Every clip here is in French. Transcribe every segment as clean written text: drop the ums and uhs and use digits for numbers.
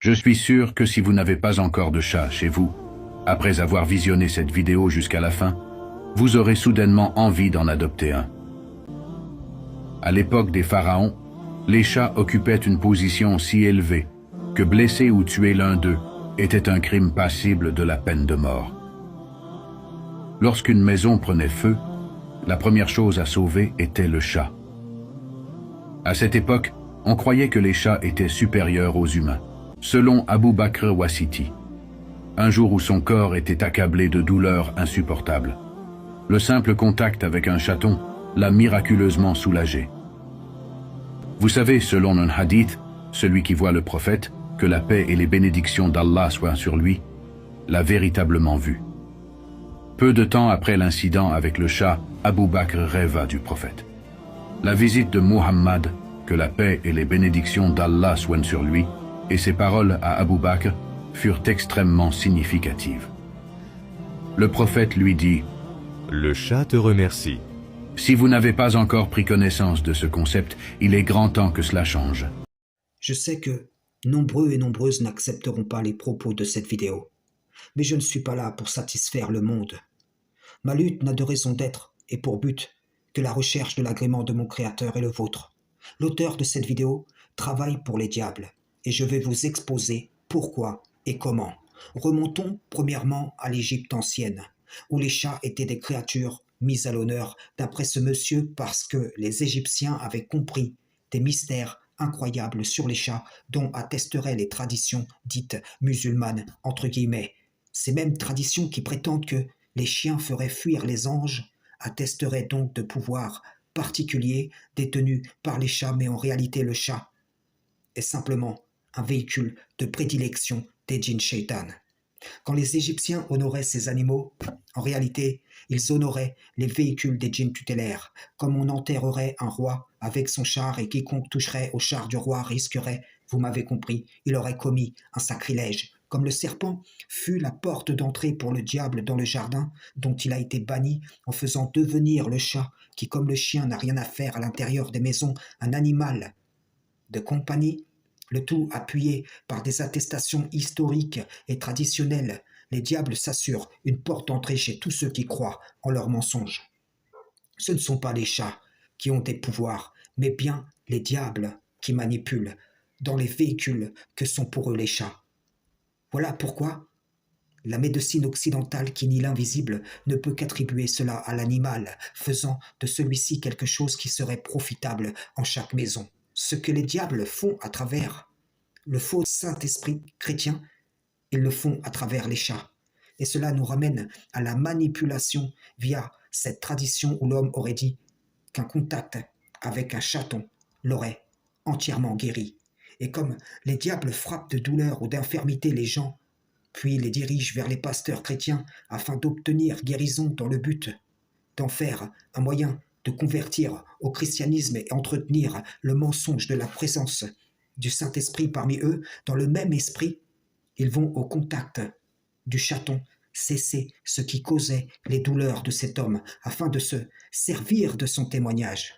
Je suis sûr que si vous n'avez pas encore de chat chez vous, après avoir visionné cette vidéo jusqu'à la fin, vous aurez soudainement envie d'en adopter un. À l'époque des pharaons, les chats occupaient une position si élevée que blesser ou tuer l'un d'eux était un crime passible de la peine de mort. Lorsqu'une maison prenait feu, la première chose à sauver était le chat. À cette époque, on croyait que les chats étaient supérieurs aux humains. Selon Abu Bakr Wasiti, un jour où son corps était accablé de douleurs insupportables, le simple contact avec un chaton l'a miraculeusement soulagé. Vous savez, selon un hadith, celui qui voit le prophète, que la paix et les bénédictions d'Allah soient sur lui, l'a véritablement vu. Peu de temps après l'incident avec le chat, Abu Bakr rêva du prophète. La visite de Muhammad, que la paix et les bénédictions d'Allah soient sur lui, et ses paroles à Abu Bakr furent extrêmement significatives. Le prophète lui dit « Le chat te remercie. » Si vous n'avez pas encore pris connaissance de ce concept, il est grand temps que cela change. Je sais que nombreux et nombreuses n'accepteront pas les propos de cette vidéo, mais je ne suis pas là pour satisfaire le monde. Ma lutte n'a de raison d'être et pour but que la recherche de l'agrément de mon Créateur et le vôtre. L'auteur de cette vidéo travaille pour les diables et je vais vous exposer pourquoi et comment. Remontons premièrement à l'Égypte ancienne, où les chats étaient des créatures mises à l'honneur d'après ce monsieur parce que les Égyptiens avaient compris des mystères incroyables sur les chats dont attesteraient les traditions dites musulmanes, entre guillemets. Ces mêmes traditions qui prétendent que les chiens feraient fuir les anges attesteraient donc de pouvoirs particuliers détenus par les chats, mais en réalité le chat est simplement un véhicule de prédilection des djinns shaitan. Quand les Égyptiens honoraient ces animaux, en réalité, ils honoraient les véhicules des djinns tutélaires, comme on enterrerait un roi avec son char et quiconque toucherait au char du roi risquerait, vous m'avez compris, il aurait commis un sacrilège. Comme le serpent fut la porte d'entrée pour le diable dans le jardin, dont il a été banni en faisant devenir le chat, qui comme le chien n'a rien à faire à l'intérieur des maisons, un animal de compagnie, le tout appuyé par des attestations historiques et traditionnelles, les diables s'assurent une porte d'entrée chez tous ceux qui croient en leurs mensonges. Ce ne sont pas les chats qui ont des pouvoirs, mais bien les diables qui manipulent dans les véhicules que sont pour eux les chats. Voilà pourquoi la médecine occidentale qui nie l'invisible ne peut qu'attribuer cela à l'animal, faisant de celui-ci quelque chose qui serait profitable en chaque maison. Ce que les diables font à travers le faux Saint-Esprit chrétien, ils le font à travers les chats. Et cela nous ramène à la manipulation via cette tradition où l'homme aurait dit qu'un contact avec un chaton l'aurait entièrement guéri. Et comme les diables frappent de douleur ou d'infirmité les gens, puis les dirigent vers les pasteurs chrétiens afin d'obtenir guérison dans le but d'en faire un moyen de convertir au christianisme et entretenir le mensonge de la présence du Saint-Esprit parmi eux, dans le même esprit, ils vont au contact du chaton cesser ce qui causait les douleurs de cet homme afin de se servir de son témoignage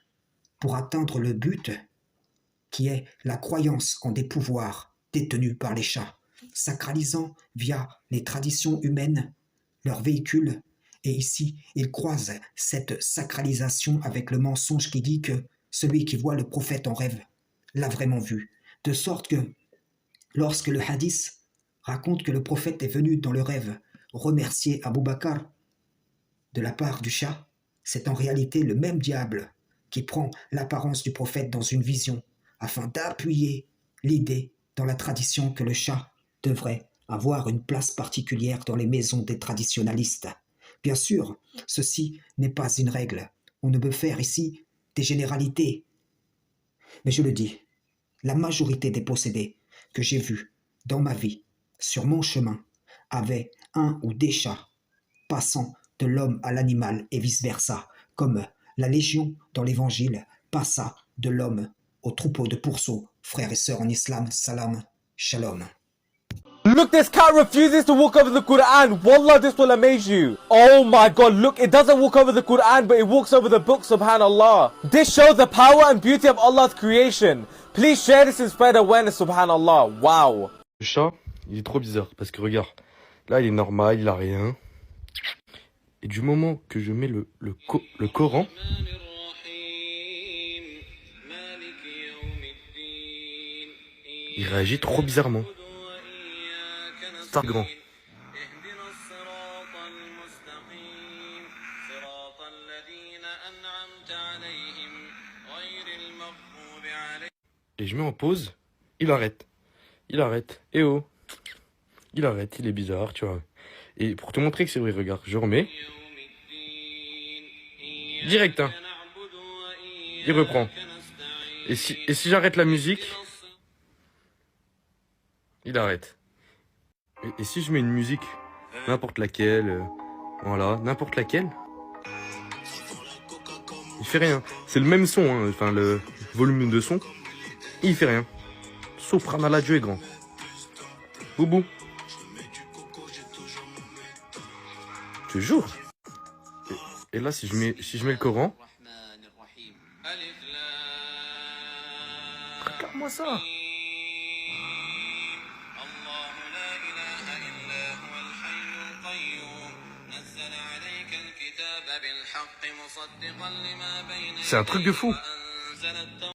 pour atteindre le but qui est la croyance en des pouvoirs détenus par les chats, sacralisant via les traditions humaines leurs véhicules. Et ici, ils croisent cette sacralisation avec le mensonge qui dit que celui qui voit le prophète en rêve l'a vraiment vu. De sorte que, lorsque le hadith raconte que le prophète est venu dans le rêve remercier Abu Bakr de la part du chat, c'est en réalité le même diable qui prend l'apparence du prophète dans une vision afin d'appuyer l'idée dans la tradition que le chat devrait avoir une place particulière dans les maisons des traditionalistes. Bien sûr, ceci n'est pas une règle. On ne peut faire ici des généralités. Mais je le dis, la majorité des possédés que j'ai vus dans ma vie, sur mon chemin, avaient un ou des chats, passant de l'homme à l'animal et vice-versa, comme la Légion dans l'Évangile passa de l'homme au troupeau de pourceaux. Frères et sœurs en islam, salam, shalom. Look, this cat refuses to walk over the Quran. Wallah, this will amaze you. Oh my God, look, it doesn't walk over the Quran, but it walks over the book, subhanallah. This shows the power and beauty of Allah's creation. Please share this and spread awareness, subhanallah. Wow. Le chat, il est trop bizarre parce que regarde, là il est normal, il a rien. Et du moment que je mets le Coran, il réagit trop bizarrement. C'est grand. Et je mets en pause, il arrête. Il arrête. Eh oh. Il arrête, il est bizarre, tu vois. Et pour te montrer que c'est vrai, regarde, je remets. Direct, hein. Il reprend. Et si j'arrête la musique, il arrête. Et si je mets une musique, n'importe laquelle, voilà, n'importe laquelle, il fait rien. C'est le même son, hein, enfin le volume de son, il fait rien. Sopranala, Dieu est grand. Boubou. Je te jure. Et là, si je mets le Coran, regarde-moi ça. C'est un truc de fou.